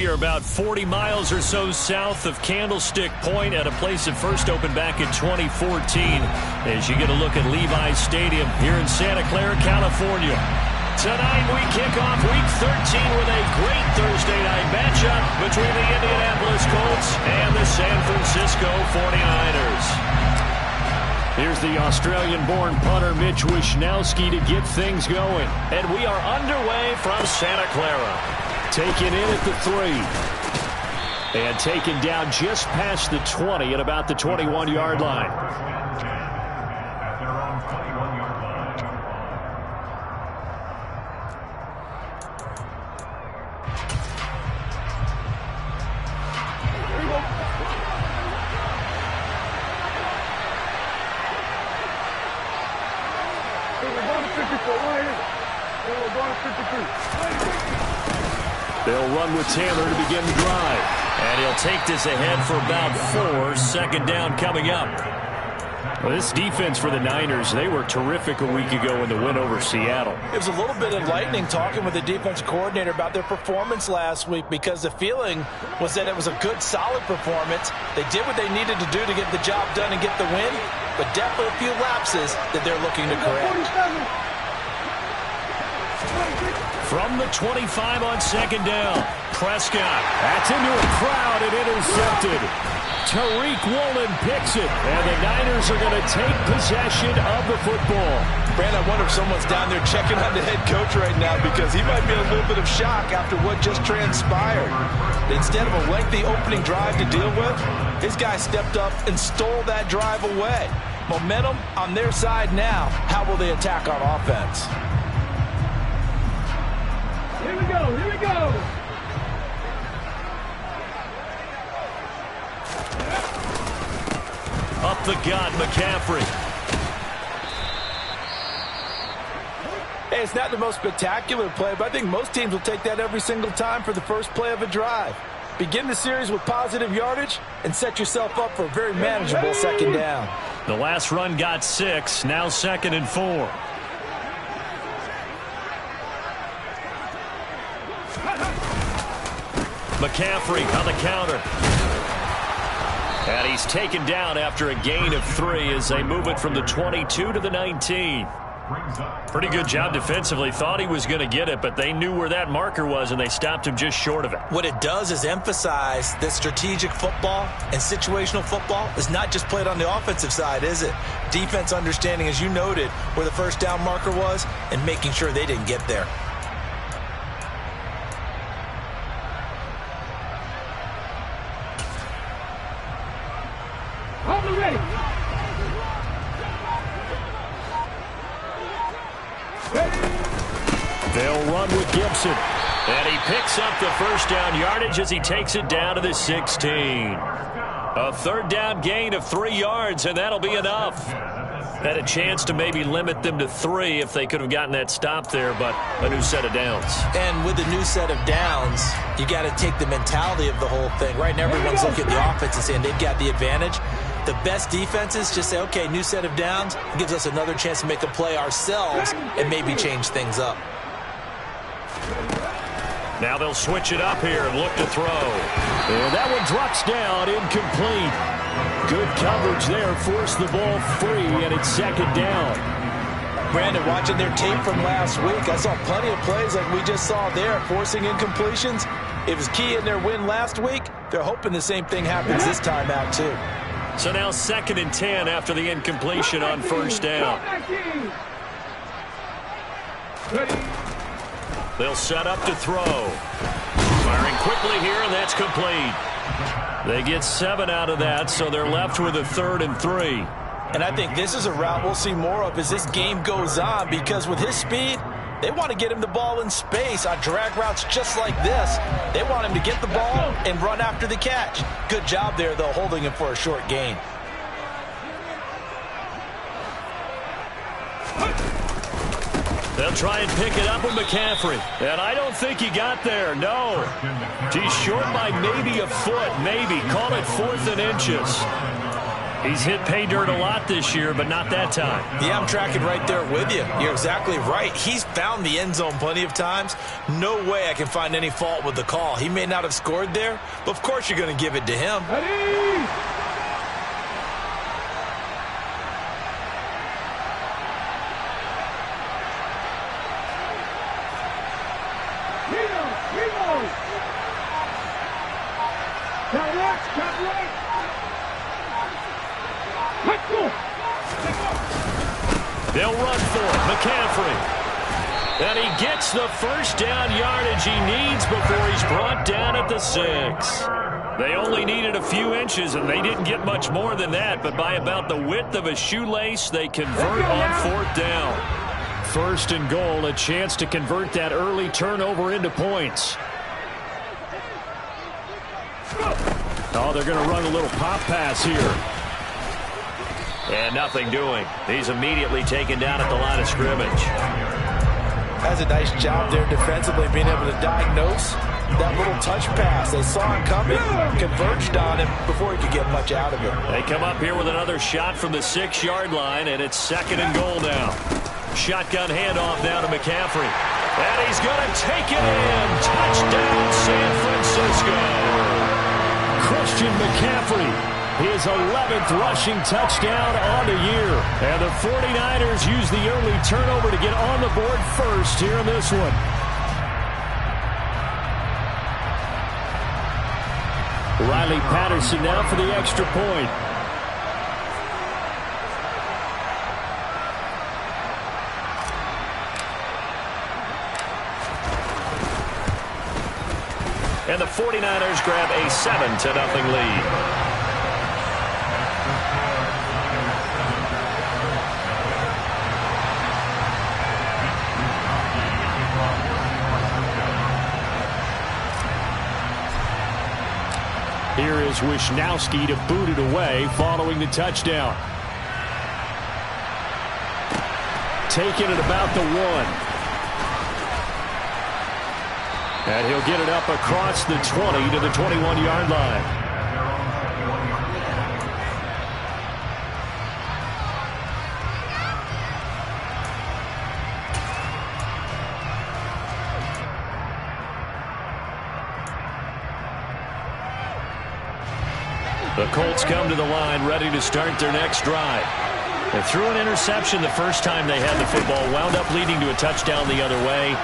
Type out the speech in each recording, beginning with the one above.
We are about 40 miles or so south of Candlestick Point at a place that first opened back in 2014 as you get a look at Levi's Stadium here in Santa Clara, California. Tonight we kick off Week 13 with a great Thursday night matchup between the Indianapolis Colts and the San Francisco 49ers. Here's the Australian-born punter Mitch Wishnowsky to get things going. And we are underway from Santa Clara. Taken in at the 3. And taken down just past the 20 at about the 21-yard line. They'll run with Taylor to begin the drive. And he'll take this ahead for about 4. Second down coming up. Well, this defense for the Niners, they were terrific a week ago in the win over Seattle. It was a little bit enlightening talking with the defense coordinator about their performance last week because the feeling was that it was a good, solid performance. They did what they needed to do to get the job done and get the win, but definitely a few lapses that they're looking to correct. From the 25 on second down, Prescott. That's into a crowd and intercepted. Tariq Woolen picks it, and the Niners are going to take possession of the football. Brand, I wonder if someone's down there checking on the head coach right now because he might be in a little bit of shock after what just transpired. Instead of a lengthy opening drive to deal with, his guy stepped up and stole that drive away. Momentum on their side now. How will they attack on offense? Here we go, here we go. Up the gut, McCaffrey. Hey, it's not the most spectacular play, but I think most teams will take that every single time for the first play of a drive. Begin the series with positive yardage and set yourself up for a very manageable second down. The last run got 6, now 2nd and 4. McCaffrey on the counter. And he's taken down after a gain of 3 as they move it from the 22 to the 19. Pretty good job defensively. Thought he was going to get it, but they knew where that marker was, and they stopped him just short of it. What it does is emphasize that strategic football and situational football is not just played on the offensive side, is it? Defense understanding, as you noted, where the first down marker was and making sure they didn't get there. They'll run with Gibson. And he picks up the first down yardage as he takes it down to the 16. A third down gain of 3 yards, and that'll be enough. Had a chance to maybe limit them to 3 if they could have gotten that stop there, but a new set of downs. And with the new set of downs, you got to take the mentality of the whole thing. Right now, everyone's looking at the offense and saying they've got the advantage. The best defenses just say, okay, new set of downs. It gives us another chance to make a play ourselves and maybe change things up. Now they'll switch it up here and look to throw. And that one drops down, incomplete. Good coverage there, forced the ball free, and it's second down. Brandon, watching their tape from last week, I saw plenty of plays like we just saw there, forcing incompletions. It was key in their win last week. They're hoping the same thing happens this time out, too. So now 2nd and 10 after the incompletion on first down. They'll set up to throw. Firing quickly here, and that's complete. They get 7 out of that, so they're left with a 3rd and 3. And I think this is a route we'll see more of as this game goes on, because with his speed, they want to get him the ball in space on drag routes just like this. They want him to get the ball and run after the catch. Good job there, though, holding him for a short gain. They'll try and pick it up with McCaffrey. And I don't think he got there, no. He's short by maybe a foot, maybe. Call it 4th and inches. He's hit pay dirt a lot this year, but not that time. Yeah, I'm tracking right there with you. You're exactly right. He's found the end zone plenty of times. No way I can find any fault with the call. He may not have scored there, but of course you're going to give it to him. Ready? They'll run for it. McCaffrey. And he gets the first down yardage he needs before he's brought down at the 6. They only needed a few inches, and they didn't get much more than that. But by about the width of a shoelace, they convert on 4th down. 1st and goal, a chance to convert that early turnover into points. Oh, they're going to run a little pop pass here. And nothing doing. He's immediately taken down at the line of scrimmage. Has a nice job there defensively, being able to diagnose that little touch pass. They saw it coming, converged on him before he could get much out of it. They come up here with another shot from the 6-yard line, and it's 2nd and goal now. Shotgun handoff now to McCaffrey. And he's going to take it in. Touchdown, San Francisco. Christian McCaffrey. His 11th rushing touchdown on the year. And the 49ers use the early turnover to get on the board first here in this one. Riley Patterson now for the extra point. And the 49ers grab a 7-0 lead. Here is Wishnowski to boot it away following the touchdown. Taking it about the 1. And he'll get it up across the 20 to the 21-yard line. The Colts come to the line ready to start their next drive. They threw an interception the first time they had the football, wound up leading to a touchdown the other way.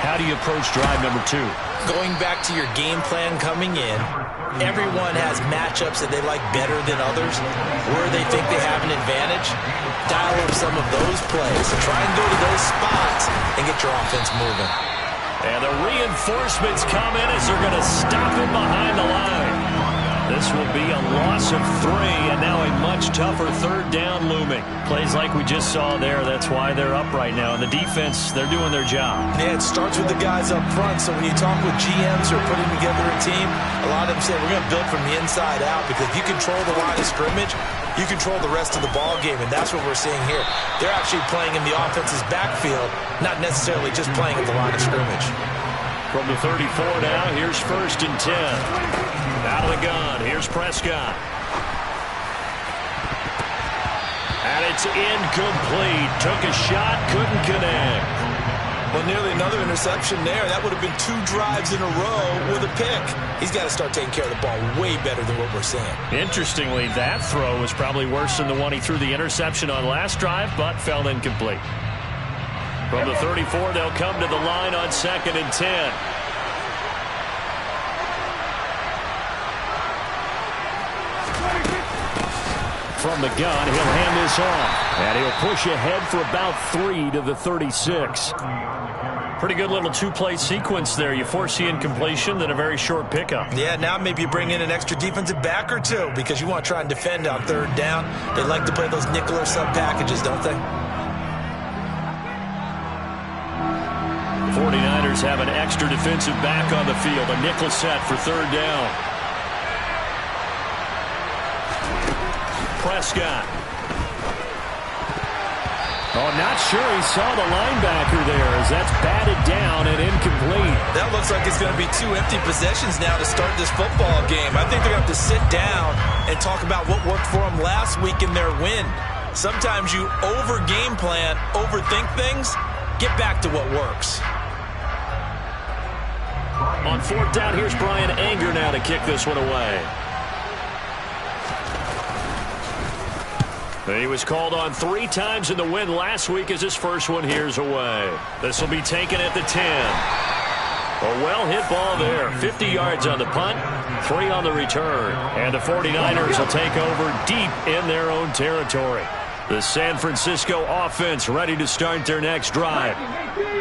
How do you approach drive number 2? Going back to your game plan coming in, everyone has matchups that they like better than others, where they think they have an advantage. Dial up some of those plays. Try and go to those spots and get your offense moving. And the reinforcements come in as they're going to stop him behind the line. This will be a loss of 3, and now a much tougher 3rd down looming. Plays like we just saw there, that's why they're up right now. And the defense, they're doing their job. Yeah, it starts with the guys up front. So when you talk with GMs who are putting together a team, a lot of them say we're going to build from the inside out, because if you control the line of scrimmage, you control the rest of the ball game, and that's what we're seeing here. They're actually playing in the offense's backfield, not necessarily just playing at the line of scrimmage. From the 34 now, here's 1st and 10. Out of the gun, here's Prescott. And it's incomplete. Took a shot, couldn't connect. Well, nearly another interception there. That would have been 2 drives in a row with a pick. He's got to start taking care of the ball way better than what we're seeing. Interestingly, that throw was probably worse than the one he threw the interception on last drive, but fell incomplete. From the 34, they'll come to the line on 2nd and 10. From the gun, he'll hand this off. And he'll push ahead for about 3 to the 36. Pretty good little 2-play sequence there. You force the incompletion, then a very short pickup. Yeah, now maybe you bring in an extra defensive back or 2, because you want to try and defend on 3rd down. They like to play those nickel or sub packages, don't they? 49ers have an extra defensive back on the field. A nickel set for 3rd down. Prescott. Oh, not sure he saw the linebacker there as that's batted down and incomplete. That looks like it's going to be 2 empty possessions now to start this football game. I think they're going to have to sit down and talk about what worked for them last week in their win. Sometimes you over-game plan, overthink things. Get back to what works. On 4th down, here's Brian Anger now to kick this one away. He was called on 3 times in the win last week as his first one here's away. This will be taken at the 10. A well-hit ball there. 50 yards on the punt, 3 on the return. And the 49ers will take over deep in their own territory. The San Francisco offense ready to start their next drive.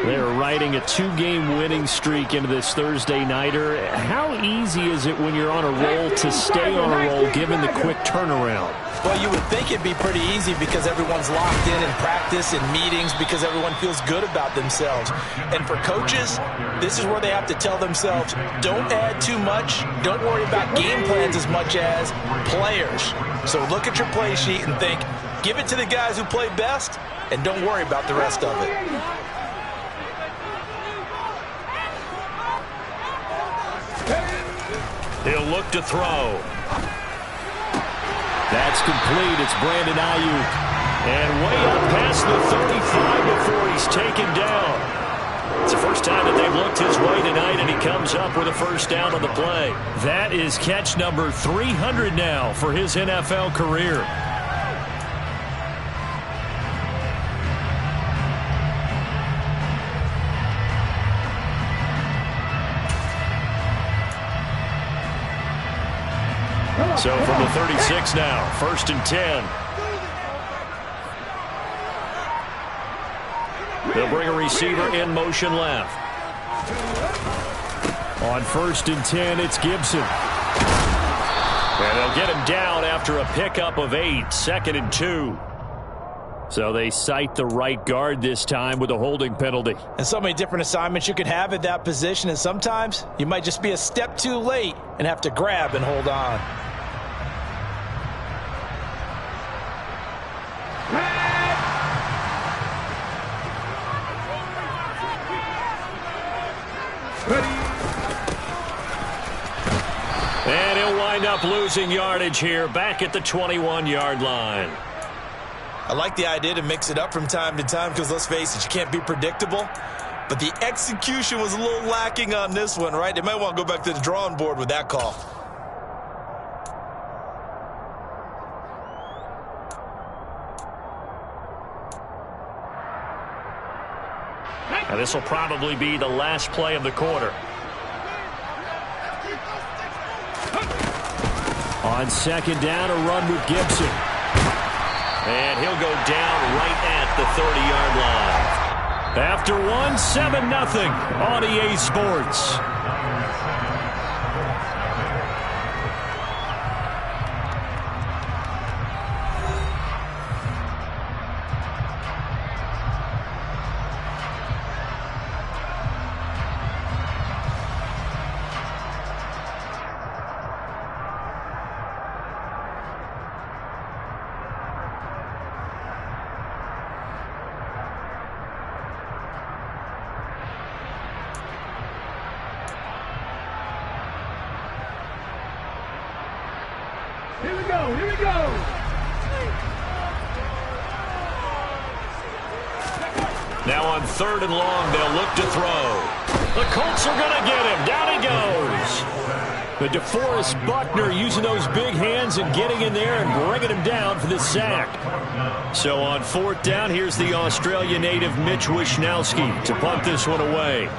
They're riding a 2-game winning streak into this Thursday nighter. How easy is it when you're on a roll to stay on a roll given the quick turnaround? Well, you would think it'd be pretty easy because everyone's locked in practice and meetings because everyone feels good about themselves. And for coaches, this is where they have to tell themselves, don't add too much. Don't worry about game plans as much as players. So look at your play sheet and think, give it to the guys who play best, and don't worry about the rest of it. He'll look to throw. That's complete. It's Brandon Ayuk. And way up past the 35 before he's taken down. It's the first time that they've looked his way tonight, and he comes up with a first down on the play. That is catch number 300 now for his NFL career. So from the 36 now, 1st and 10. They'll bring a receiver in motion left. On 1st and 10, it's Gibson. And they'll get him down after a pickup of 8, 2nd and 2. So they cite the right guard this time with a holding penalty. And so many different assignments you could have at that position, and sometimes you might just be a step too late and have to grab and hold on. And he'll wind up losing yardage here back at the 21-yard line. I like the idea to mix it up from time to time because, let's face it, you can't be predictable. But the execution was a little lacking on this one, right? They might want to go back to the drawing board with that call. And this will probably be the last play of the quarter. On 2nd down, a run with Gibson. And he'll go down right at the 30-yard line. After one, 7-0 on EA Sports. Here we go, here we go. Now on 3rd and long, they'll look to throw. The Colts are going to get him. Down he goes. But DeForest Buckner using those big hands and getting in there and bringing him down for the sack. So on 4th down, here's the Australia native Mitch Wishnowsky to punt this one away.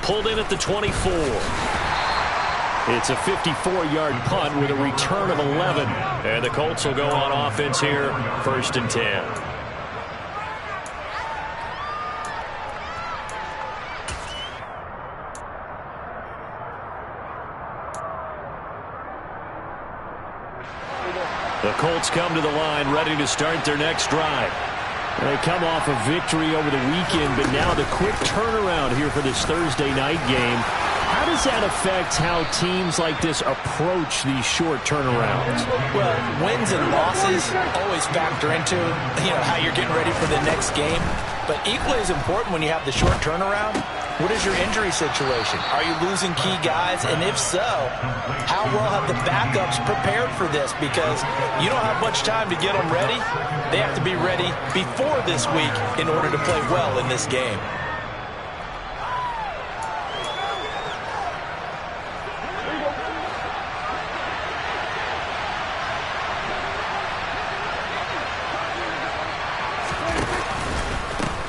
Pulled in at the 24. It's a 54-yard punt with a return of 11. And the Colts will go on offense here, 1st and 10. The Colts come to the line ready to start their next drive. They come off a victory over the weekend, but now the quick turnaround here for this Thursday night game. How does that affect how teams like this approach these short turnarounds? Well, wins and losses always factor into, how you're getting ready for the next game. But equally as important when you have the short turnaround, what is your injury situation? Are you losing key guys? And if so, how well have the backups prepared for this? Because you don't have much time to get them ready. They have to be ready before this week in order to play well in this game.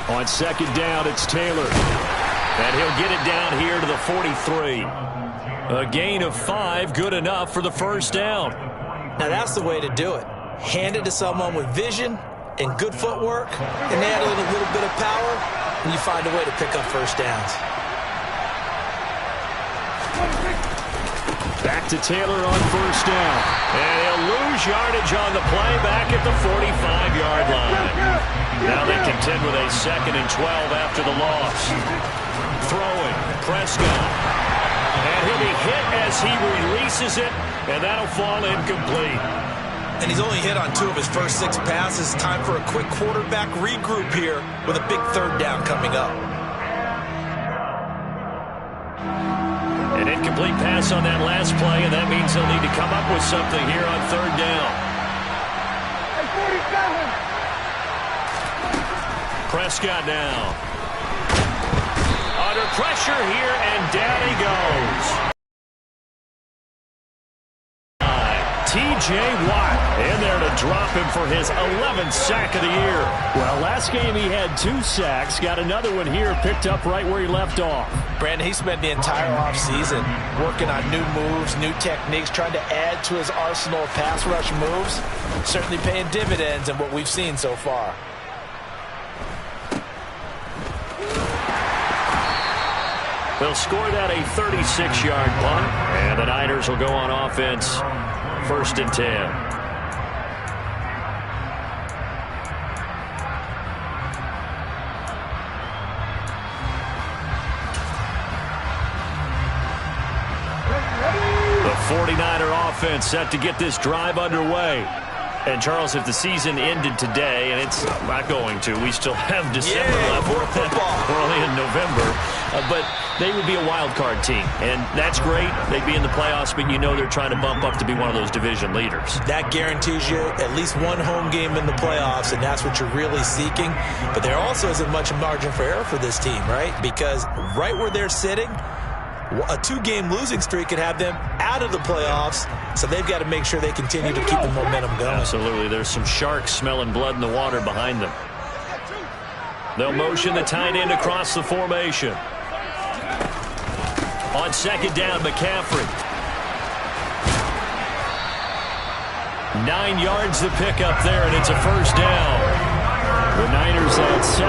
On second down, it's Taylor. And he'll get it down here to the 43. A gain of 5, good enough for the first down. Now that's the way to do it. Hand it to someone with vision and good footwork, and add a little bit of power, and you find a way to pick up first downs. Back to Taylor on first down. And he'll lose yardage on the play back at the 45-yard line. Now they contend with a 2nd and 12 after the loss. Throwing, Prescott. And he'll be hit as he releases it, and that'll fall incomplete. And he's only hit on 2 of his first 6 passes. Time for a quick quarterback regroup here with a big 3rd down coming up. An incomplete pass on that last play, and that means they'll need to come up with something here on 3rd down. Prescott now. Under pressure here, and down he goes. T.J. Watt in there to drop him for his 11th sack of the year. Well, last game he had 2 sacks. Got another one here, picked up right where he left off. Brandon, he spent the entire offseason working on new moves, new techniques, trying to add to his arsenal of pass rush moves. Certainly paying dividends in what we've seen so far. They'll score that a 36-yard punt, and the Niners will go on offense. 1st and 10. The 49er offense set to get this drive underway. And, Charles, if the season ended today, and it's not going to, we still have December left. More football. We're only in November. But they would be a wild card team, and that's great. They'd be in the playoffs, but you know they're trying to bump up to be one of those division leaders. That guarantees you at least one home game in the playoffs, and that's what you're really seeking. But there also isn't much margin for error for this team, right? Because right where they're sitting, a 2-game losing streak could have them out of the playoffs, so they've got to make sure they continue to keep the momentum going. Absolutely. There's some sharks smelling blood in the water behind them. They'll motion the tight end across the formation. On second down, McCaffrey. 9 yards to pick up there, and it's a first down. The Niners at 7-4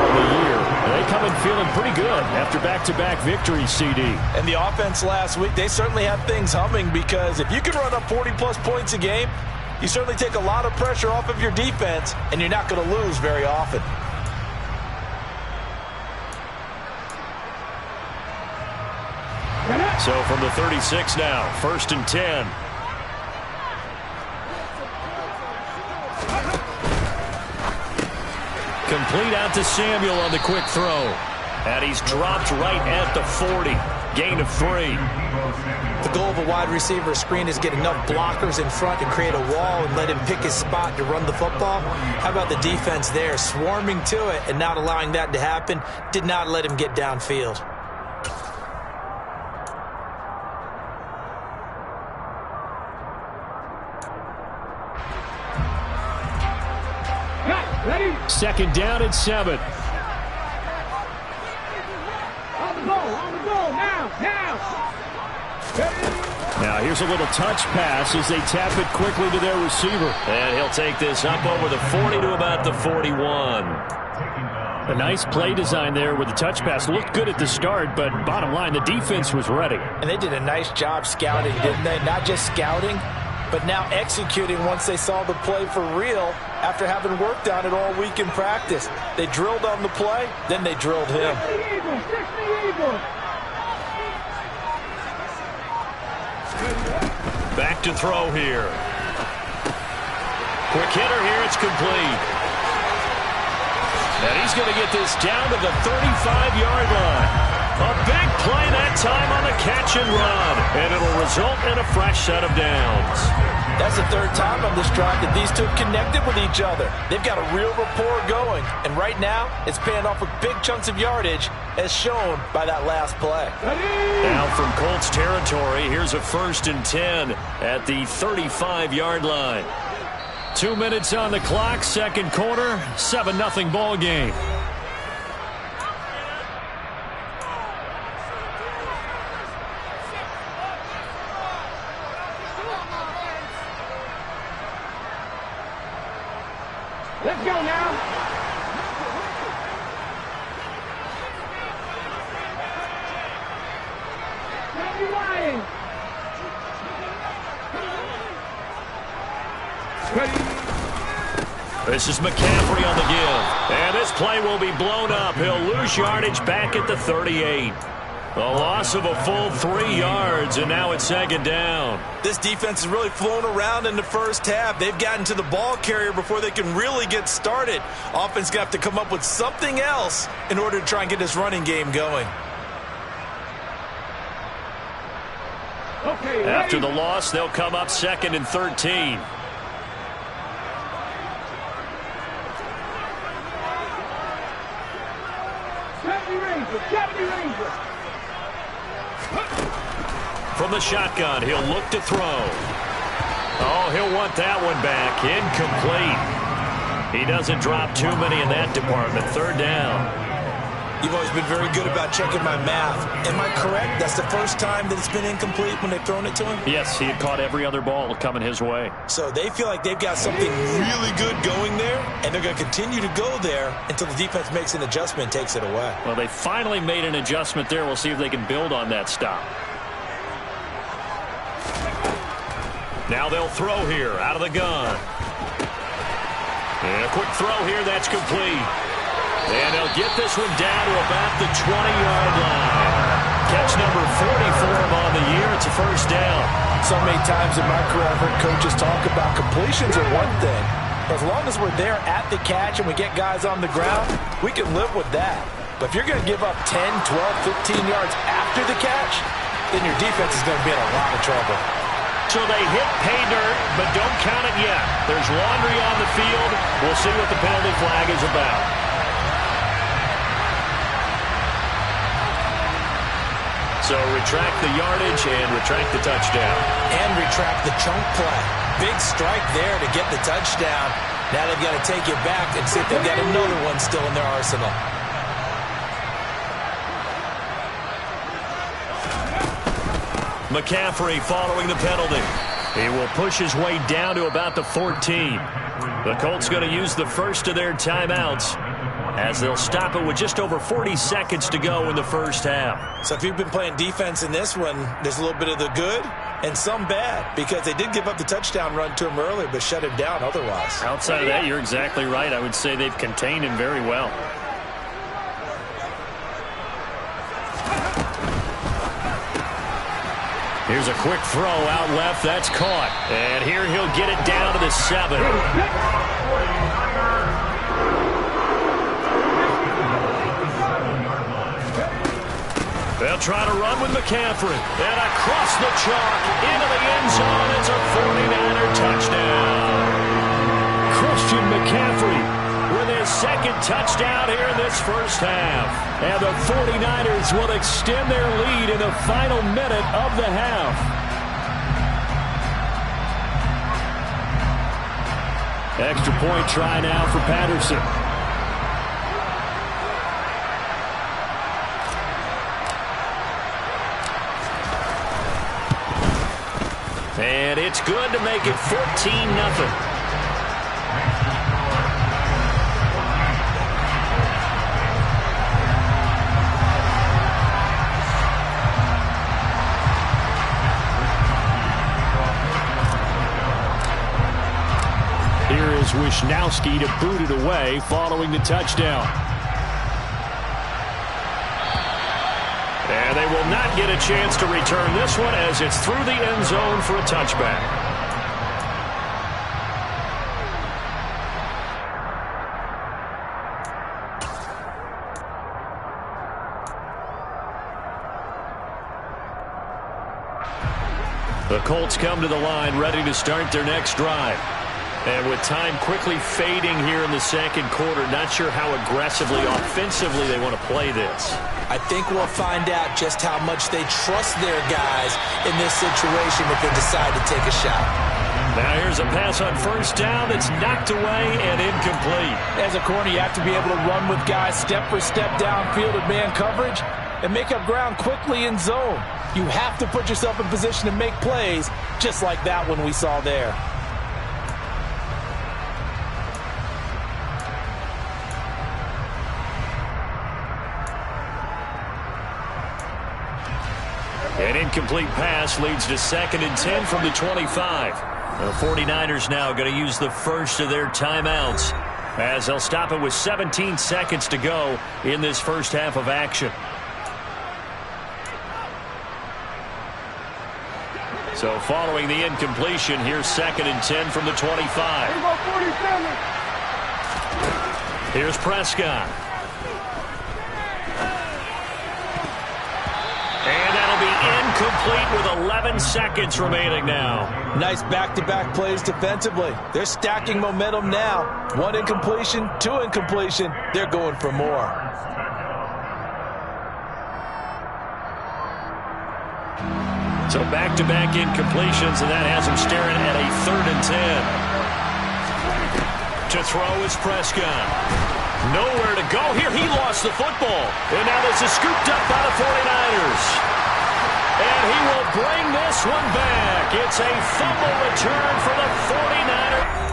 on the year. They come in feeling pretty good after back-to-back victories, CD. And the offense last week, they certainly have things humming, because if you can run up 40-plus points a game, you certainly take a lot of pressure off of your defense, and you're not going to lose very often. So from the 36 now, 1st and 10. Complete out to Samuel on the quick throw. And he's dropped right at the 40. Gain of 3. The goal of a wide receiver screen is get enough blockers in front to create a wall and let him pick his spot to run the football. How about the defense there, swarming to it and not allowing that to happen? Did not let him get downfield. Second down and 7. On the goal, now. Now here's a little touch pass as they tap it quickly to their receiver. And he'll take this up over the 40 to about the 41. A nice play design there with the touch pass. Looked good at the start, but bottom line, the defense was ready. And they did a nice job scouting, didn't they? Not just scouting, but now executing once they saw the play for real after having worked on it all week in practice. They drilled on the play, then they drilled him. Back to throw here. Quick hitter here, it's complete. And he's going to get this down to the 35-yard line. A big play that time on the catch and run. And it'll result in a fresh set of downs. That's the third time on this drive that these two have connected with each other. They've got a real rapport going. And right now, it's paying off with big chunks of yardage, as shown by that last play. Now from Colts territory, here's a 1st and 10 at the 35-yard line. 2 minutes on the clock, second quarter, 7-0 ball game. Let's go now. This is McCaffrey on the give. And this play will be blown up. He'll lose yardage back at the 38. A loss of a full 3 yards, and now it's second down. This defense is really flown around in the first half. They've gotten to the ball carrier before they can really get started. Offense going to have to come up with something else in order to try and get this running game going. Okay, after the loss, they'll come up 2nd and 13. From the shotgun, he'll look to throw. Oh, he'll want that one back. Incomplete. He doesn't drop too many in that department. 3rd down. You've always been very good about checking my math. Am I correct? That's the first time that it's been incomplete when they've thrown it to him? Yes, he had caught every other ball coming his way. So they feel like they've got something really good going there, and they're going to continue to go there until the defense makes an adjustment and takes it away. Well, they finally made an adjustment there. We'll see if they can build on that stop. Now they'll throw here out of the gun. And a quick throw here, that's complete. And they'll get this one down to about the 20-yard line. Catch number 44 on the year. It's a 1st down. So many times in my career I've heard coaches talk about completions are one thing. As long as we're there at the catch and we get guys on the ground, we can live with that. But if you're going to give up 10, 12, 15 yards after the catch, then your defense is going to be in a lot of trouble. So they hit pay dirt, but don't count it yet. There's laundry on the field. We'll see what the penalty flag is about. So retract the yardage and retract the touchdown. And retract the chunk play. Big strike there to get the touchdown. Now they've got to take it back and see if they've got another one still in their arsenal. McCaffrey following the penalty. He will push his way down to about the 14. The Colts going to use the first of their timeouts as they'll stop it with just over 40 seconds to go in the first half. So if you've been playing defense in this one, there's a little bit of the good and some bad, because they did give up the touchdown run to him earlier but shut him down otherwise. Outside of that, you're exactly right. I would say they've contained him very well. Here's a quick throw out left. That's caught. And here he'll get it down to the 7. They'll try to run with McCaffrey. And across the chalk into the end zone. It's a 49er touchdown. Christian McCaffrey with his 2nd touchdown here in this first half. And the 49ers will extend their lead in the final minute of the half. Extra point try now for Patterson. And it's good to make it 14-0. Wisnowski to boot it away following the touchdown. And they will not get a chance to return this one as it's through the end zone for a touchback. The Colts come to the line ready to start their next drive. And with time quickly fading here in the second quarter, not sure how aggressively, offensively they want to play this. I think we'll find out just how much they trust their guys in this situation if they decide to take a shot. Now here's a pass on first down that's knocked away and incomplete. As a corner, you have to be able to run with guys step for step downfield in man coverage and make up ground quickly in zone. You have to put yourself in position to make plays just like that one we saw there. An incomplete pass leads to 2nd and 10 from the 25. The 49ers now going to use the first of their timeouts as they'll stop it with 17 seconds to go in this first half of action. So following the incompletion, here's 2nd and 10 from the 25. Here's Prescott. And that'll be incomplete with 11 seconds remaining now. Nice back-to-back plays defensively. They're stacking momentum now. 1 incompletion, 2 incompletion. They're going for more. So back-to-back incompletions, and that has him staring at a 3rd and 10. To throw is Prescott. Nowhere to go here. He lost the football. And now this is scooped up by the 49ers. And he will bring this one back. It's a fumble return for the 49ers.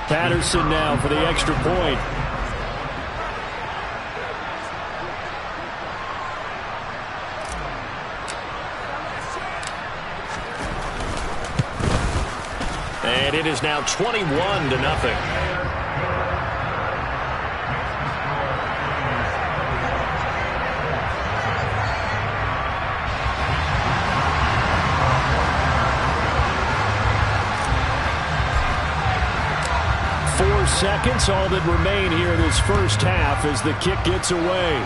Patterson now for the extra point. And it is now 21-0. 4 seconds, all that remain here in this first half as the kick gets away.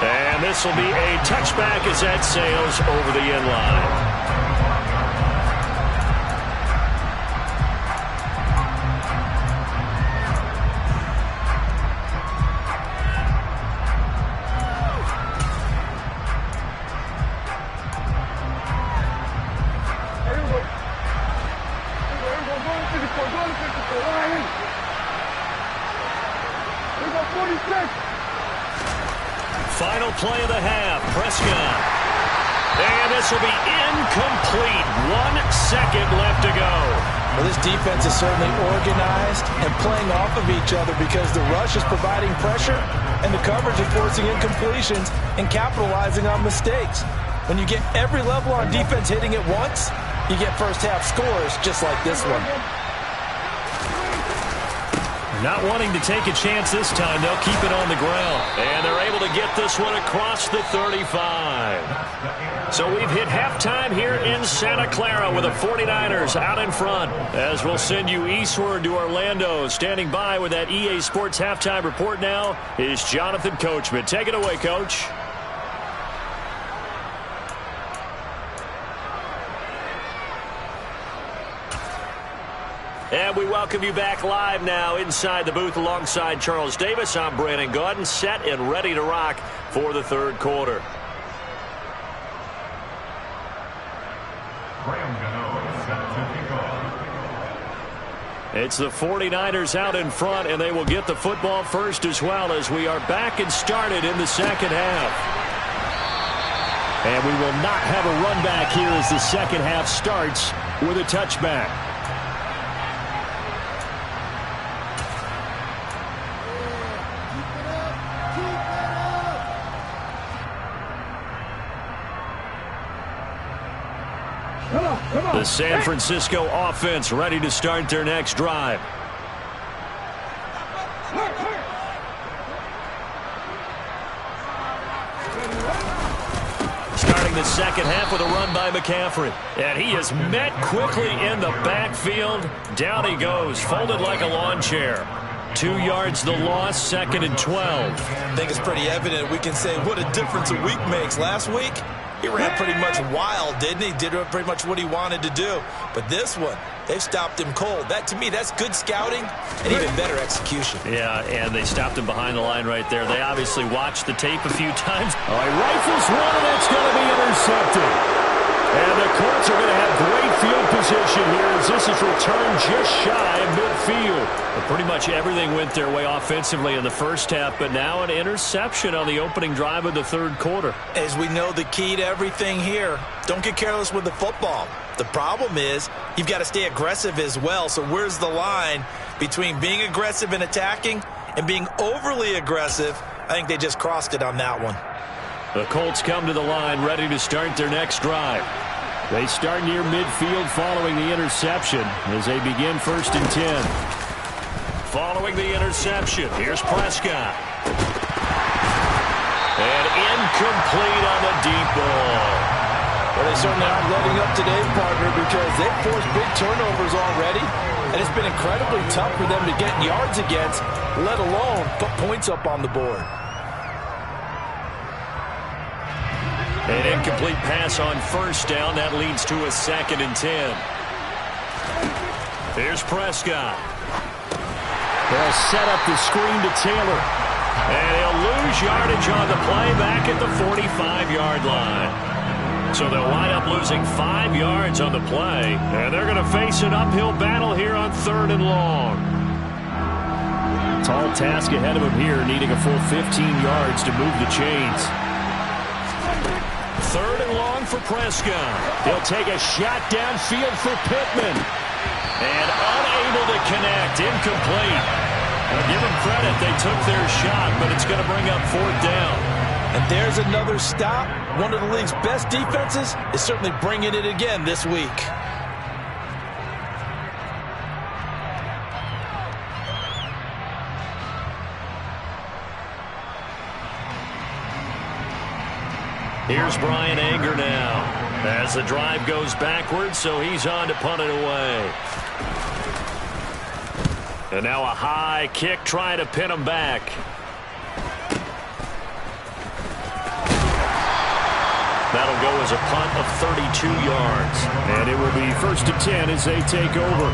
And this will be a touchback as that sails over the end line. Final play of the half, Prescott. And this will be incomplete. 1 second left to go. Well, this defense is certainly organized and playing off of each other because the rush is providing pressure and the coverage is forcing incompletions and capitalizing on mistakes. When you get every level on defense hitting at once, you get first half scores just like this one. Not wanting to take a chance this time. They'll keep it on the ground. And they're able to get this one across the 35. So we've hit halftime here in Santa Clara with the 49ers out in front. As we'll send you eastward to Orlando. Standing by with that EA Sports halftime report now is Jonathan Coachman. Take it away, Coach. And we welcome you back live now inside the booth alongside Charles Davis. I'm Brandon Gaudin, set and ready to rock for the third quarter. It's the 49ers out in front, and they will get the football first as well as we are back and started in the second half. And we will not have a run back here as the second half starts with a touchback. The San Francisco offense ready to start their next drive. Starting the second half with a run by McCaffrey. And he is met quickly in the backfield. Down he goes, folded like a lawn chair. 2 yards the loss, 2nd and 12. I think it's pretty evident. We can say what a difference a week makes. Last week, he ran pretty much wild, didn't he? Did pretty much what he wanted to do. But this one, they stopped him cold. That, to me, that's good scouting and even better execution. Yeah, and they stopped him behind the line right there. They obviously watched the tape a few times. All right, rifles one, and it's going to be intercepted. And the Colts are going to have great field position here as this is returned just shy of midfield. But pretty much everything went their way offensively in the first half, but now an interception on the opening drive of the third quarter. As we know, the key to everything here, don't get careless with the football. The problem is you've got to stay aggressive as well. So where's the line between being aggressive and attacking and being overly aggressive? I think they just crossed it on that one. The Colts come to the line ready to start their next drive. They start near midfield following the interception as they begin 1st and 10. Following the interception, here's Prescott. And incomplete on the deep ball. Well, they certainly aren't letting up today, partner, because they've forced big turnovers already, and it's been incredibly tough for them to get yards against, let alone put points up on the board. An incomplete pass on 1st down. That leads to a 2nd and 10. Here's Prescott. They'll set up the screen to Taylor. And he'll lose yardage on the play back at the 45-yard line. So they'll wind up losing 5 yards on the play. And they're going to face an uphill battle here on 3rd and long. Tall task ahead of him here, needing a full 15 yards to move the chains. 3rd and long for Prescott. He'll take a shot downfield for Pittman. And unable to connect. Incomplete. Now give them credit. They took their shot, but it's going to bring up 4th down. And there's another stop. One of the league's best defenses is certainly bringing it again this week. Here's Brian Anger now as the drive goes backwards, so he's on to punt it away. And now a high kick trying to pin him back. That'll go as a punt of 32 yards. And it will be 1st and 10 as they take over.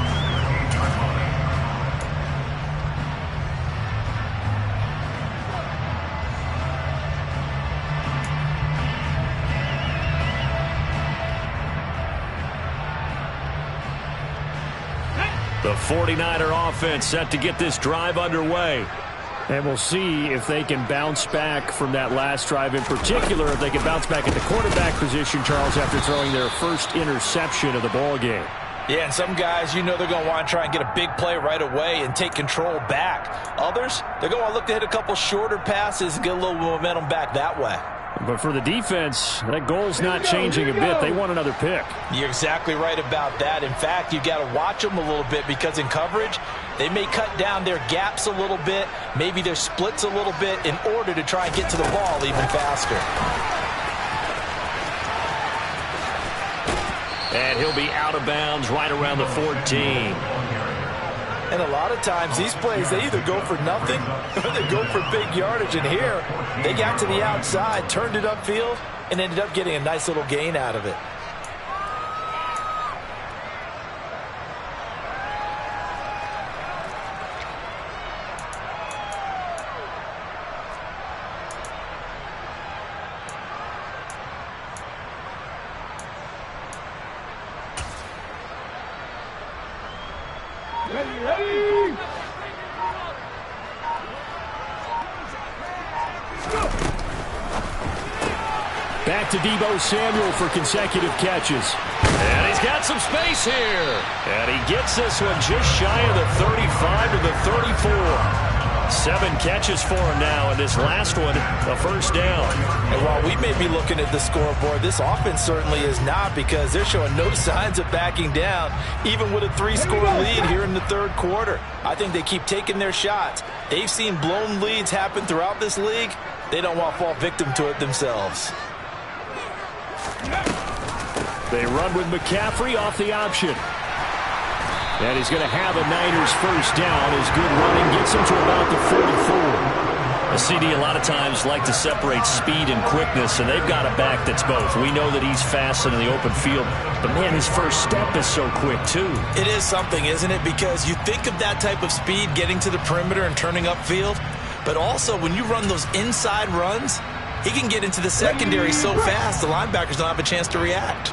The 49er offense set to get this drive underway. And we'll see if they can bounce back from that last drive, in particular, if they can bounce back at the quarterback position, Charles, after throwing their first interception of the ball game. Yeah, and some guys, you know they're going to want to try and get a big play right away and take control back. Others, they're going to look to hit a couple shorter passes and get a little momentum back that way. But for the defense, that goal's not changing a bit. They want another pick. You're exactly right about that. In fact, you got to watch them a little bit because in coverage, they may cut down their gaps a little bit, maybe their splits a little bit in order to try and get to the ball even faster. And he'll be out of bounds right around the 14. And a lot of times, these plays, they either go for nothing or they go for big yardage. And here, they got to the outside, turned it upfield, and ended up getting a nice little gain out of it. Back to Deebo Samuel for consecutive catches. And he's got some space here. And he gets this one just shy of the 35 to the 34. 7 catches for him now, and this last one, a first down. And while we may be looking at the scoreboard, this offense certainly is not, because they're showing no signs of backing down, even with a 3-score lead here in the third quarter. I think they keep taking their shots. They've seen blown leads happen throughout this league. They don't want to fall victim to it themselves. They run with McCaffrey off the option. And he's going to have a Niners first down. His good running gets him to about the 44. A CD a lot of times like to separate speed and quickness, and they've got a back that's both. We know that he's fast in the open field, but man, his first step is so quick too. It is something, isn't it? Because you think of that type of speed getting to the perimeter and turning upfield, but also when you run those inside runs, he can get into the secondary so fast the linebackers don't have a chance to react.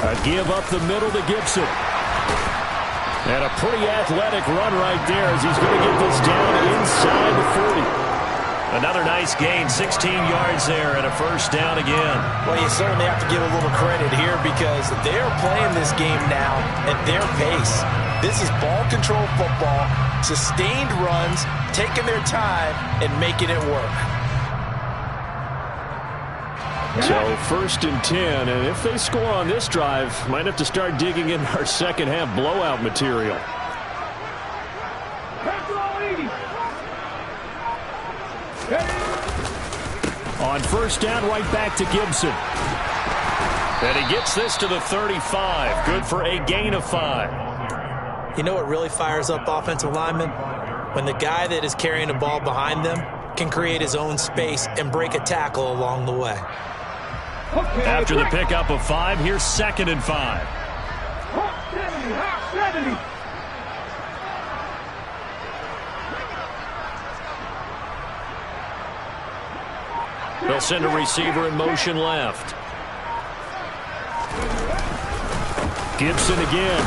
A give up the middle to Gibson. And a pretty athletic run right there as he's going to get this down inside the 40. Another nice gain, 16 yards there and a first down again. Well, you certainly have to give a little credit here because they're playing this game now at their pace. This is ball control football, sustained runs, taking their time and making it work. So first and 10, and if they score on this drive, might have to start digging in our second half blowout material. On first down, right back to Gibson. And he gets this to the 35. Good for a gain of 5. You know what really fires up offensive linemen? When the guy that is carrying the ball behind them can create his own space and break a tackle along the way. After the pickup of 5, here's second and 5. They'll send a receiver in motion left. Gibson again.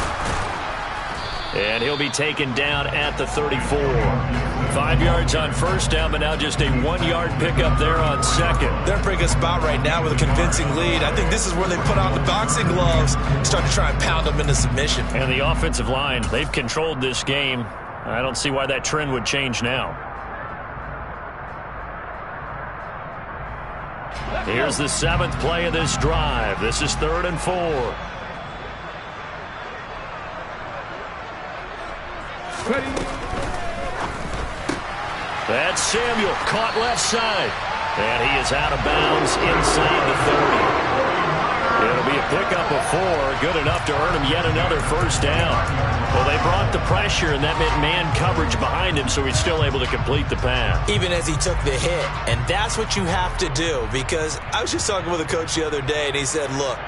And he'll be taken down at the 34. 5 yards on first down, but now just a 1-yard pickup there on second. They're in a pretty good spot right now with a convincing lead. I think this is where they put on the boxing gloves, start to try and pound them into submission. And the offensive line, they've controlled this game. I don't see why that trend would change now. Here's the 7th play of this drive. This is 3rd and 4. That's Samuel, caught left side. And he is out of bounds inside the 30. It'll be a pickup of 4, good enough to earn him yet another first down. Well, they brought the pressure, and that meant man coverage behind him, so he's still able to complete the pass. Even as he took the hit, and that's what you have to do, because I was just talking with a coach the other day, and he said, look,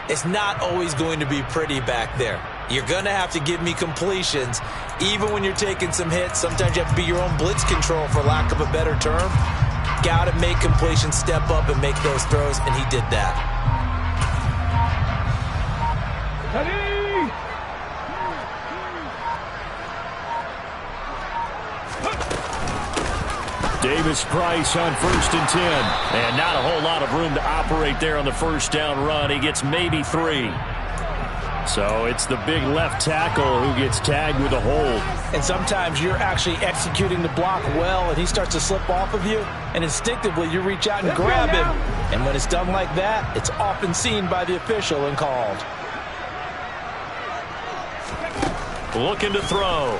it's not always going to be pretty back there. You're going to have to give me completions. Even when you're taking some hits, sometimes you have to be your own blitz control, for lack of a better term. Got to make completions, step up and make those throws, and he did that. Davis Price on 1st and 10. And not a whole lot of room to operate there on the first down run. He gets maybe 3. So it's the big left tackle who gets tagged with a hold. And sometimes you're actually executing the block well, and he starts to slip off of you, and instinctively you reach out and grab him. And when it's done like that, it's often seen by the official and called. Looking to throw.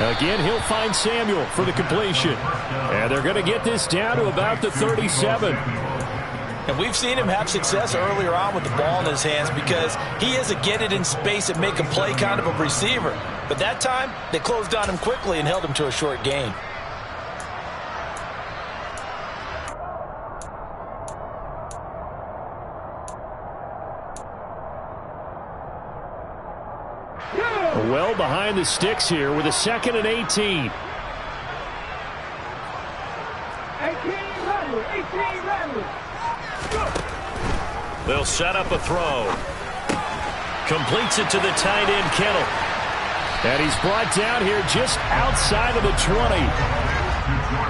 Again, he'll find Samuel for the completion. And they're going to get this down to about the 37. And we've seen him have success earlier on with the ball in his hands because he is a get it in space and make a play kind of a receiver. But that time, they closed on him quickly and held him to a short gain. Well behind the sticks here with a 2nd and 18. 18 runners. They'll set up a throw. Completes it to the tight end, Kittle. And he's brought down here just outside of the 20.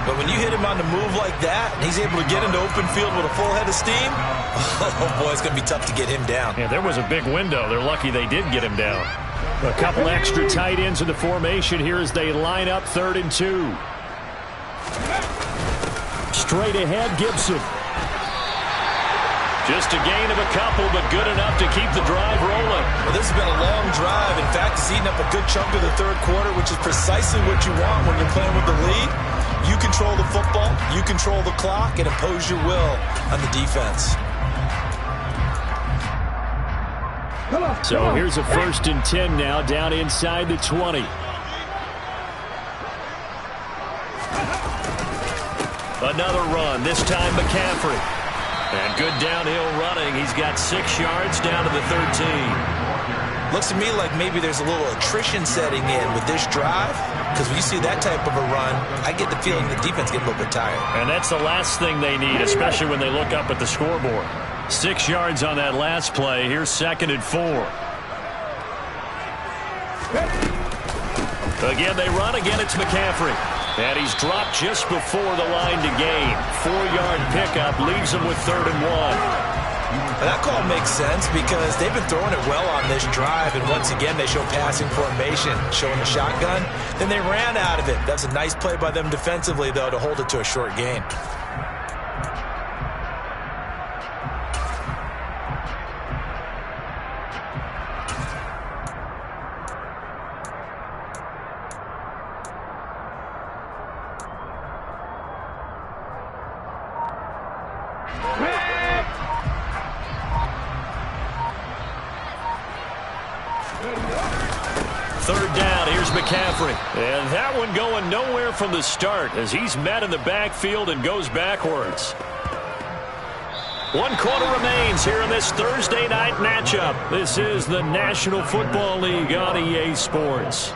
But when you hit him on the move like that, and he's able to get into open field with a full head of steam, oh boy, it's going to be tough to get him down. Yeah, there was a big window. They're lucky they did get him down. A couple extra tight ends in the formation here as they line up 3rd and 2. Straight ahead, Gibson. Just a gain of a couple, but good enough to keep the drive rolling. Well, this has been a long drive. In fact, it's eaten up a good chunk of the 3rd quarter, which is precisely what you want when you're playing with the lead. You control the football, you control the clock, and impose your will on the defense. So here's a 1st and 10 now down inside the 20. Another run, this time McCaffrey. And good downhill running. He's got 6 yards down to the 13. Looks to me like maybe there's a little attrition setting in with this drive, because when you see that type of a run, I get the feeling the defense gets a little bit tired. And that's the last thing they need, especially when they look up at the scoreboard. 6 yards on that last play. Here's 2nd and 4. Again, they run. Again, it's McCaffrey. And he's dropped just before the line to gain. 4-yard pickup leaves him with 3rd and 1. That call makes sense because they've been throwing it well on this drive, and once again they show passing formation, showing the shotgun. Then they ran out of it. That's a nice play by them defensively, though, to hold it to a short gain. McCaffrey. And that one going nowhere from the start as he's met in the backfield and goes backwards. 1 quarter remains here in this Thursday night matchup. This is the National Football League on EA Sports.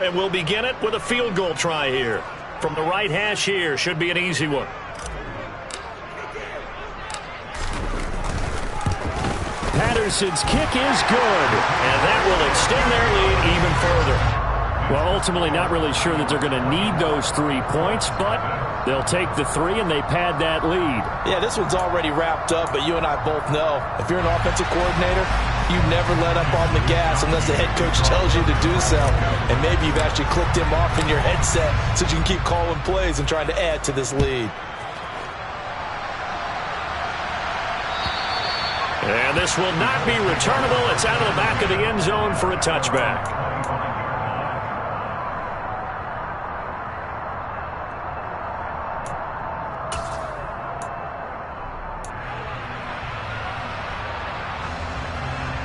And we'll begin it with a field goal try here. From the right hash here, should be an easy one. Patterson's kick is good. And that will extend their lead even further. Well, ultimately not really sure that they're going to need those 3 points, but they'll take the 3 and they pad that lead. Yeah, this one's already wrapped up, but you and I both know if you're an offensive coordinator, you never let up on the gas unless the head coach tells you to do so. And maybe you've actually clicked him off in your headset so you can keep calling plays and trying to add to this lead. And this will not be returnable. It's out of the back of the end zone for a touchback.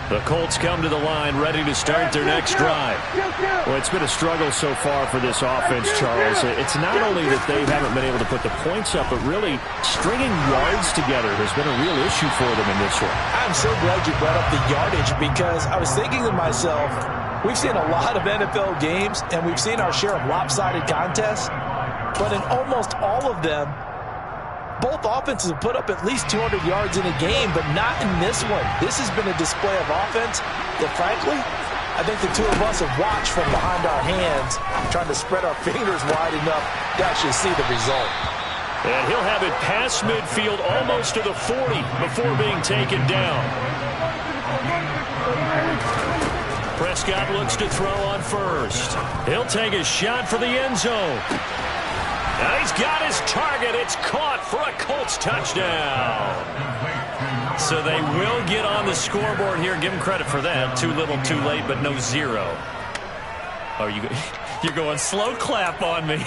The Colts come to the line ready to start their next drive. Well, it's been a struggle so far for this offense, Charles. It's not only that they haven't been able to put the points up, but really stringing yards together has been a real issue for them in this one. I'm so glad you brought up the yardage because I was thinking to myself, we've seen a lot of NFL games and we've seen our share of lopsided contests, but in almost all of them, Both offenses have put up at least 200 yards in a game, but not in this one. This has been a display of offense that, frankly, I think the two of us have watched from behind our hands, trying to spread our fingers wide enough to actually see the result. And he'll have it past midfield, almost to the 40, before being taken down. Prescott looks to throw on first. He'll take a shot for the end zone. Now he's got his target. It's caught for a Colts touchdown. So they will get on the scoreboard here. Give him credit for that. Too little, too late, but no zero. Oh, you're going slow clap on me.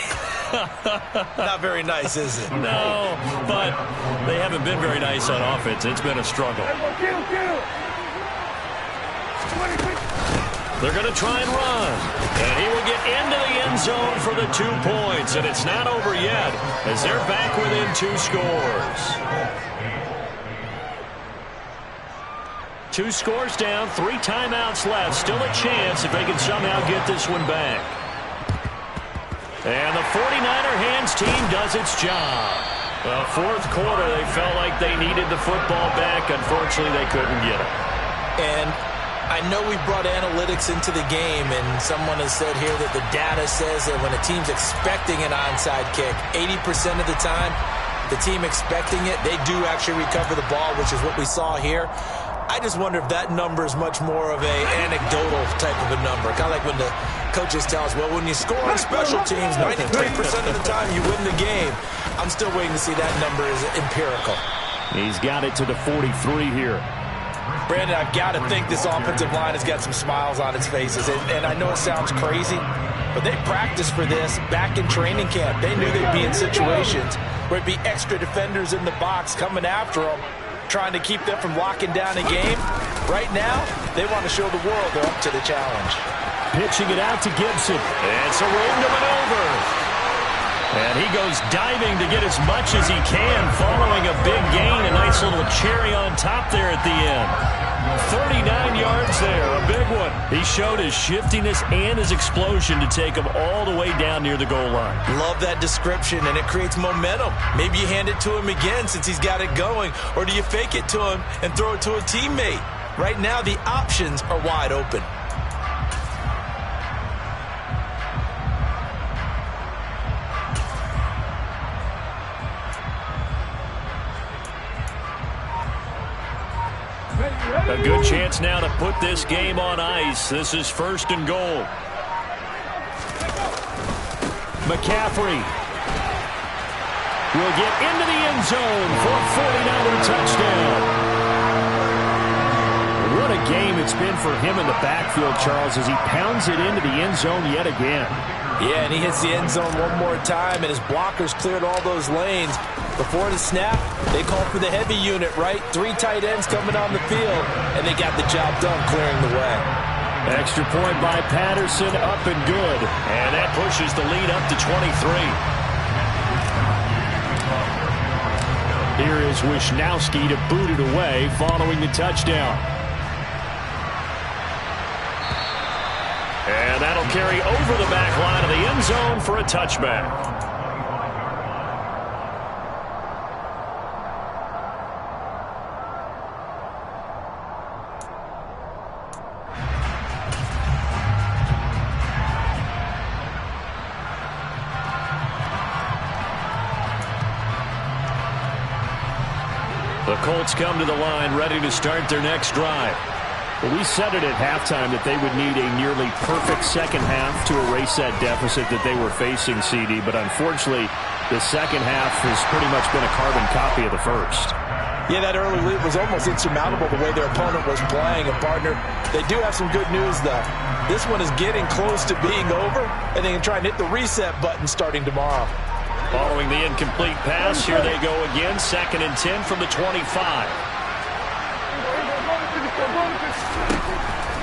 Not very nice, is it? No, but they haven't been very nice on offense. It's been a struggle. They're going to try and run. And he will get into the end zone for the 2 points. And it's not over yet as they're back within 2 scores. 2 scores down, 3 timeouts left. Still a chance if they can somehow get this one back. And the 49er hands team does its job. Well, 4th quarter, they felt like they needed the football back. Unfortunately, they couldn't get it. And I know we brought analytics into the game, and someone has said here that the data says that when a team's expecting an onside kick, 80% of the time, the team expecting it, they do actually recover the ball, which is what we saw here. I just wonder if that number is much more of an anecdotal type of a number. Kind of like when the coaches tell us, well, when you score on special teams, 93% of the time you win the game. I'm still waiting to see that number is empirical. He's got it to the 43 here. Brandon, I've got to think this offensive line has got some smiles on its faces. And I know it sounds crazy, but they practiced for this back in training camp. They knew they'd be in situations where it'd be extra defenders in the box coming after them, trying to keep them from locking down a game. Right now, they want to show the world they're up to the challenge. Pitching it out to Gibson. It's a room to maneuver. And he goes diving to get as much as he can, following a big gain. A nice little cherry on top there at the end. 39 yards there, a big one. He showed his shiftiness and his explosion to take him all the way down near the goal line. Love that description, and it creates momentum. Maybe you hand it to him again since he's got it going, or do you fake it to him and throw it to a teammate? Right now, the options are wide open. A good chance now to put this game on ice. This is 1st and goal. McCaffrey will get into the end zone for a 49er touchdown. What a game it's been for him in the backfield, Charles, as he pounds it into the end zone yet again. Yeah, and he hits the end zone one more time, and his blockers cleared all those lanes. Before the snap, they called for the heavy unit, right? 3 tight ends coming on the field, and they got the job done clearing the way. Extra point by Patterson, up and good. And that pushes the lead up to 23. Here is Wisnowski to boot it away following the touchdown. And that'll carry over the back line of the end zone for a touchback. The Colts come to the line ready to start their next drive. Well, we said it at halftime that they would need a nearly perfect second half to erase that deficit that they were facing, CD. But unfortunately, the second half has pretty much been a carbon copy of the first. Yeah, that early lead was almost insurmountable the way their opponent was playing. And, partner, they do have some good news, though. This one is getting close to being over, and they can try and hit the reset button starting tomorrow. Following the incomplete pass, here they go again. 2nd and 10 from the 25.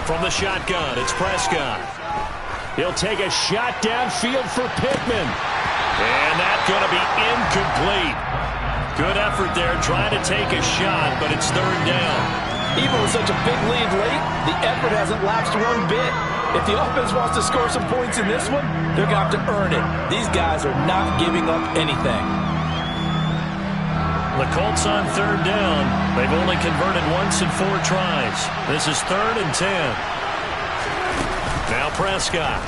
From the shotgun, it's Prescott. He'll take a shot downfield for Pittman. And that's going to be incomplete. Good effort there trying to take a shot, but it's 3rd down. Even with such a big lead late, the effort hasn't lapsed one bit. If the offense wants to score some points in this one, they're going to have to earn it. These guys are not giving up anything. The Colts on third down. They've only converted once in 4 tries. This is 3rd and 10. Now Prescott.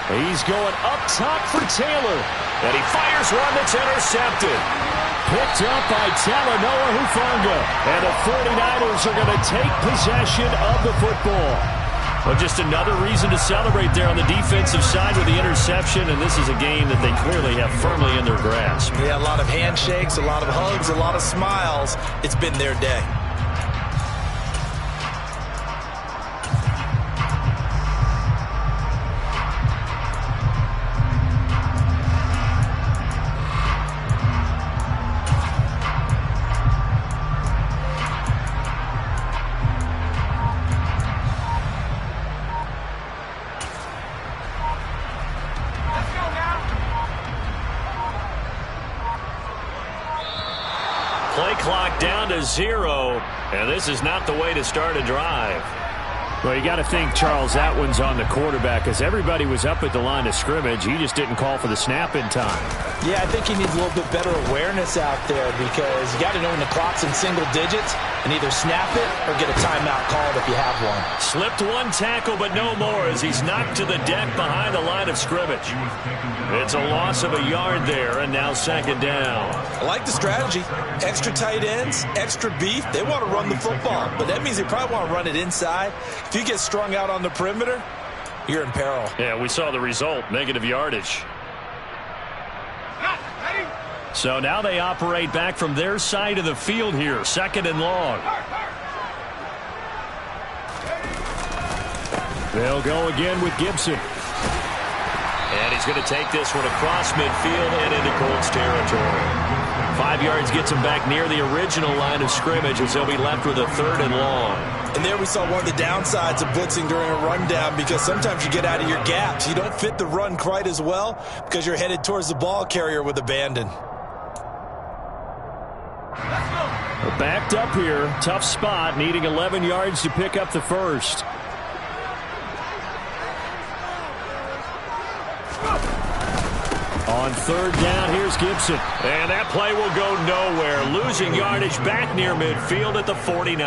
He's going up top for Taylor. And he fires one that's intercepted. Picked up by Talanoa Hufanga. And the 49ers are going to take possession of the football. Well, just another reason to celebrate there on the defensive side with the interception, and this is a game that they clearly have firmly in their grasp. Yeah, a lot of handshakes, a lot of hugs, a lot of smiles. It's been their day. Play clock down to 0, and this is not the way to start a drive. Well, you got to think, Charles, that one's on the quarterback because everybody was up at the line of scrimmage. He just didn't call for the snap in time. Yeah, I think he needs a little bit better awareness out there because you got to know when the clock's in single digits and either snap it or get a timeout called if you have one. Slipped one tackle, but no more as he's knocked to the deck behind the line of scrimmage. It's a loss of a yard there, and now 2nd down. I like the strategy. Extra tight ends, extra beef. They want to run the football, but that means they probably want to run it inside. If you get strung out on the perimeter, you're in peril. Yeah, we saw the result, negative yardage. So now they operate back from their side of the field here, 2nd and long. They'll go again with Gibson. And he's going to take this one across midfield and into Colts territory. 5 yards gets him back near the original line of scrimmage as they'll be left with a 3rd and long. And there we saw one of the downsides of blitzing during a rundown because sometimes you get out of your gaps. You don't fit the run quite as well because you're headed towards the ball carrier with abandon. Backed up here. Tough spot. Needing 11 yards to pick up the first. On 3rd down, here's Gibson. And that play will go nowhere. Losing yardage back near midfield at the 49.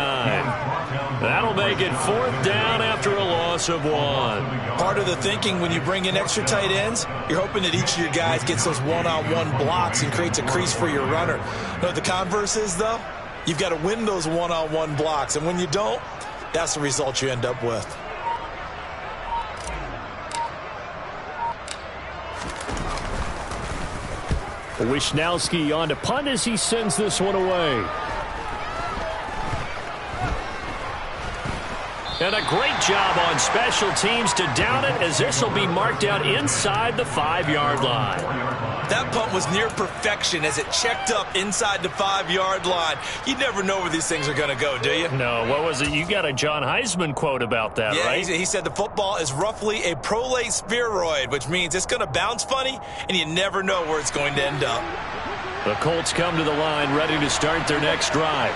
That'll make it 4th down after a loss of 1. Part of the thinking when you bring in extra tight ends, you're hoping that each of your guys gets those one-on-one blocks and creates a crease for your runner. You know what the converse is, though? You've got to win those one-on-one blocks, and when you don't, that's the result you end up with. Wishnowski on to punt as he sends this one away. And a great job on special teams to down it as this will be marked out inside the 5-yard line. That punt was near perfection as it checked up inside the 5-yard line. You never know where these things are going to go, do you? No, what was it? You got a John Heisman quote about that, yeah, right? He said the football is roughly a prolate spheroid, which means it's going to bounce funny, and you never know where it's going to end up. The Colts come to the line ready to start their next drive.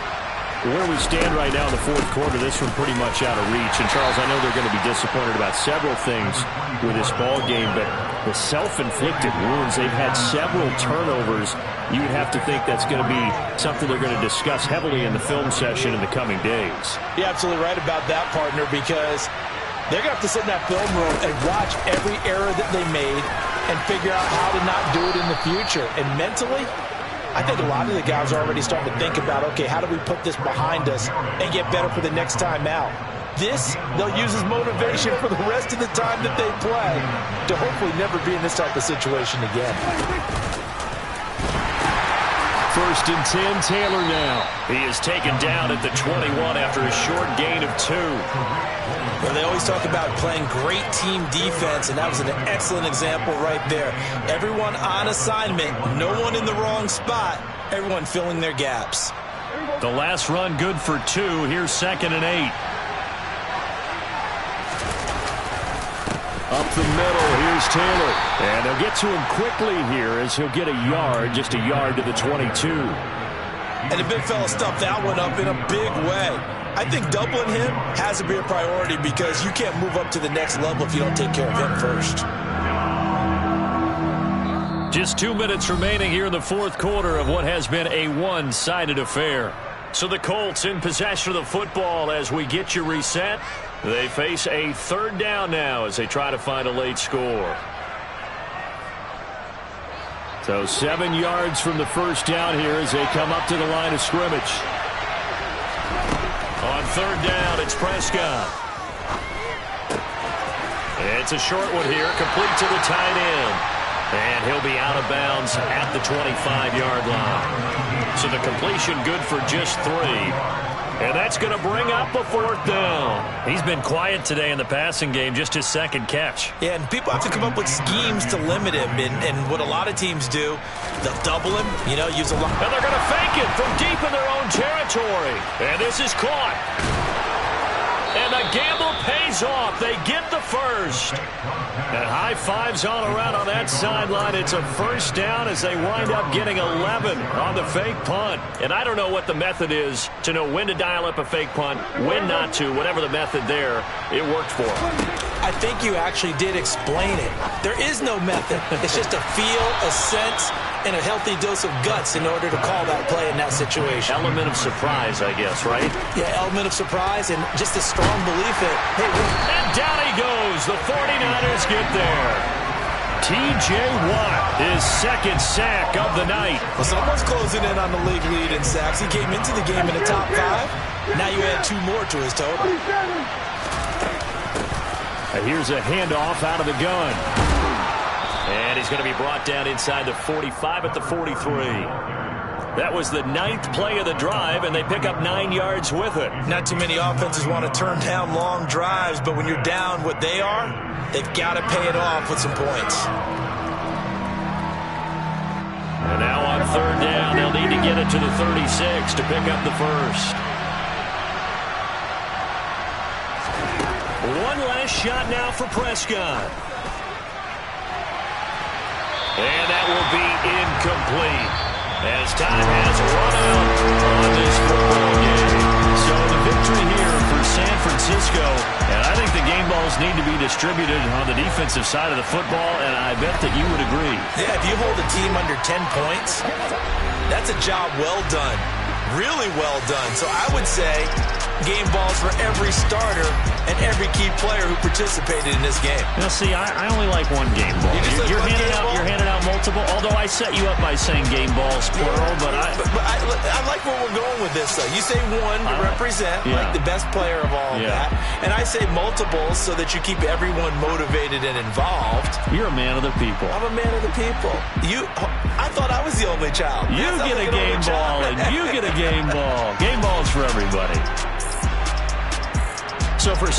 Where we stand right now in the 4th quarter, this one pretty much out of reach. And, Charles, I know they're going to be disappointed about several things with this ball game, but the self-inflicted wounds, they've had several turnovers. You would have to think that's going to be something they're going to discuss heavily in the film session in the coming days. You're absolutely right about that, partner, because they're going to have to sit in that film room and watch every error that they made and figure out how to not do it in the future. And mentally, I think a lot of the guys are already starting to think about, okay, how do we put this behind us and get better for the next time out? This, they'll use as motivation for the rest of the time that they play to hopefully never be in this type of situation again. 1st and 10, Taylor now. He is taken down at the 21 after a short gain of 2. Well, they always talk about playing great team defense, and that was an excellent example right there. Everyone on assignment, no one in the wrong spot, everyone filling their gaps. The last run good for 2. Here's 2nd and 8. Up the middle, here's Taylor. And they'll get to him quickly here as he'll get a yard, just a yard to the 22. And the big fella stuffed that one up in a big way. I think doubling him has to be a priority because you can't move up to the next level if you don't take care of him first. Just 2 minutes remaining here in the fourth quarter of what has been a one-sided affair. So the Colts in possession of the football as we get you reset. They face a third down now as they try to find a late score. So 7 yards from the first down here as they come up to the line of scrimmage. On third down, it's Prescott. It's a short one here, complete to the tight end. And he'll be out of bounds at the 25-yard line. So the completion good for just 3. And that's going to bring up a fourth down. He's been quiet today in the passing game, just his second catch. Yeah, and people have to come up with schemes to limit him. And what a lot of teams do, they'll double him, use a lot. And they're going to fake it from deep in their own territory. And this is caught. And the gamble pays off. They get the first. And high fives all around on that sideline. It's a first down as they wind up getting 11 on the fake punt. And I don't know what the method is to know when to dial up a fake punt, when not to. Whatever the method there, it worked for them. I think you actually did explain it. There is no method. It's just a feel, a sense, and a healthy dose of guts in order to call that play in that situation. Element of surprise, I guess, right? Yeah, element of surprise and just a strong belief that, hey, and down he goes. The 49ers get there. T.J. Watt, his second sack of the night. Well, someone's closing in on the league lead in sacks. He came into the game in the top 5. Now you add 2 more to his total. Here's a handoff out of the gun. And he's going to be brought down inside the 45 at the 43. That was the 9th play of the drive, and they pick up 9 yards with it. Not too many offenses want to turn down long drives, but when you're down what they are, they've got to pay it off with some points. And now on third down, they'll need to get it to the 36 to pick up the first. One last shot now for Prescott. And that will be incomplete as time has run out on this football game. So the victory here for San Francisco. And I think the game balls need to be distributed on the defensive side of the football, and I bet that you would agree. Yeah, if you hold a team under 10 points, that's a job well done. Really well done. So I would say game balls for every starter and every key player who participated in this game. Now, see, I only like one game ball. You're handing out multiple, although I set you up by saying game balls, plural, but I like where we're going with this, though. You say one to represent, like the best player of all of that, and I say multiples so that you keep everyone motivated and involved. You're a man of the people. I'm a man of the people. I thought I was the only child. You get a game ball, and you get a game ball. Game balls for everybody. So for